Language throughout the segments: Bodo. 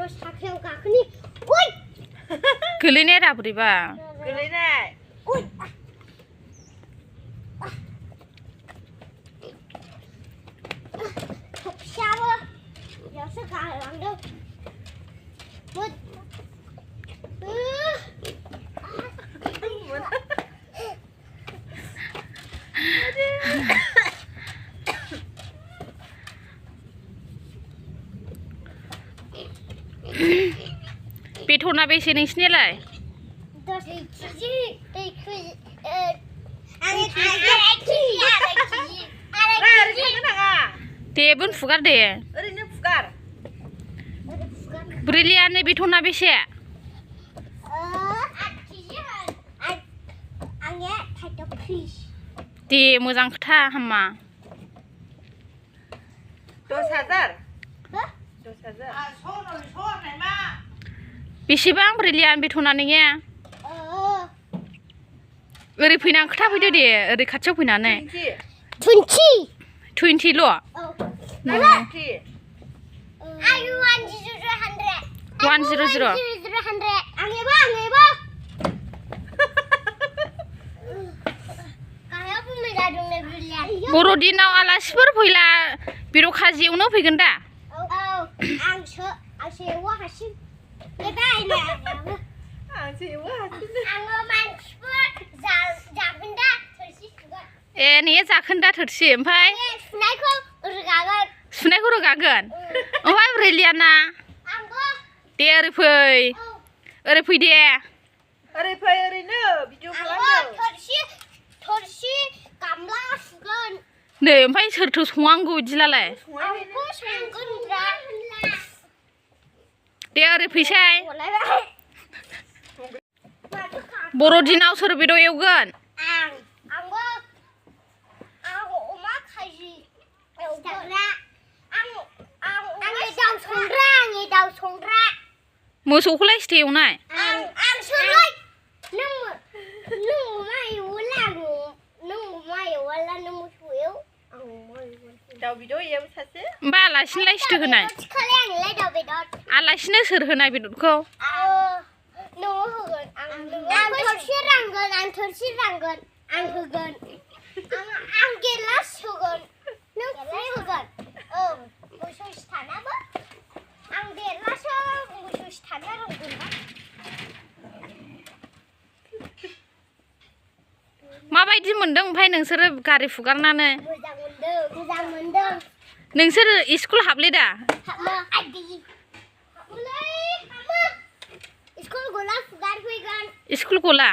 साखायाव गाखोनि ओइ गोलैनाय रा बोरैबा गोलैनाय ओइ फिसाबो बेयावसो गालांदों बेथना बेसे नोंसिनियालाय दे बोन फुगार दे ओरैनो फुगार ब्रिलियाननि बेथना बेसे दे मोजां खोथा हामा 10,000 बेसेबां ब्रिलियान बेथना नोंनिया ओरै फैना खोथा फैदो दे ओरै खाथियाव फैनानै 20 ल' 100 बर'दिनाव आलासिफोर फैला बेदर खाजि एवनो फैगोन दा ए नैया जाखोन्दा थोरसि ओमफ्राय सुनायखौ रोगागोन ओमफ्राय ब्रिलियाना दे ओरै फै दे ओरै फै ओरैनो भिडिअ खालामदों थोरसि गामला सुगोन नै ओमफ्राय सोरथो संनांगौ बिदिलाय दे ओरै फैसाय बर'दिनाव सोर बेदर एवगोन मोसौखौलाय सिथो एवनाय दाउ बेदर एवो सासे होमबा आलासिनोलाय सिथो होनाय आलासिनो सोर होनाय बेदरखौ माबायदि मोनदों ओमफ्राय नोंसोरो गारि फुगारनानै मोजां मोनदों नोंसोर स्कुल हाबले दा स्कुल गला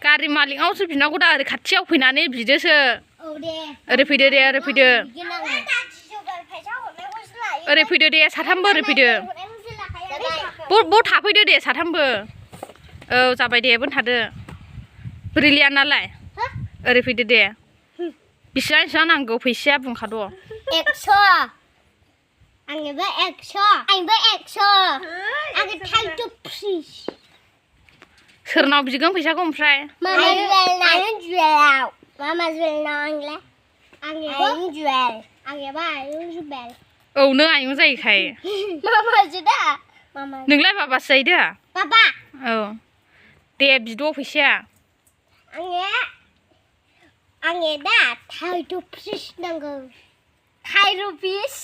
गारि मालिकनावसो बिनांगौ दा ओरै खाथियाव फैनानै बिदोसो ओरै फैदो दे ओरै फैदो दे साथामबो ओरै फैदो ब थाफैदो दे साथामबो औ जाबाय दे बोन थादो ब्रिलियानालाय ओरै फैदो दे बेसेबां नांगौ फैसाया बुंखाद' 100 आंनोबो 100 आंबो 100 आंनो थाइजौ फ्रि सोरनाव बिगोन फैसाखौ ओमफ्राय मामा जुवेलाव औ नों आयं जायोखाय मामाजो दा नोंलाय बाबासो जायो दा बाबा औ दे बिद' फैसाया आंनो दा थाइजौ फ्रिस नांगौ थाइजौ फ्रिस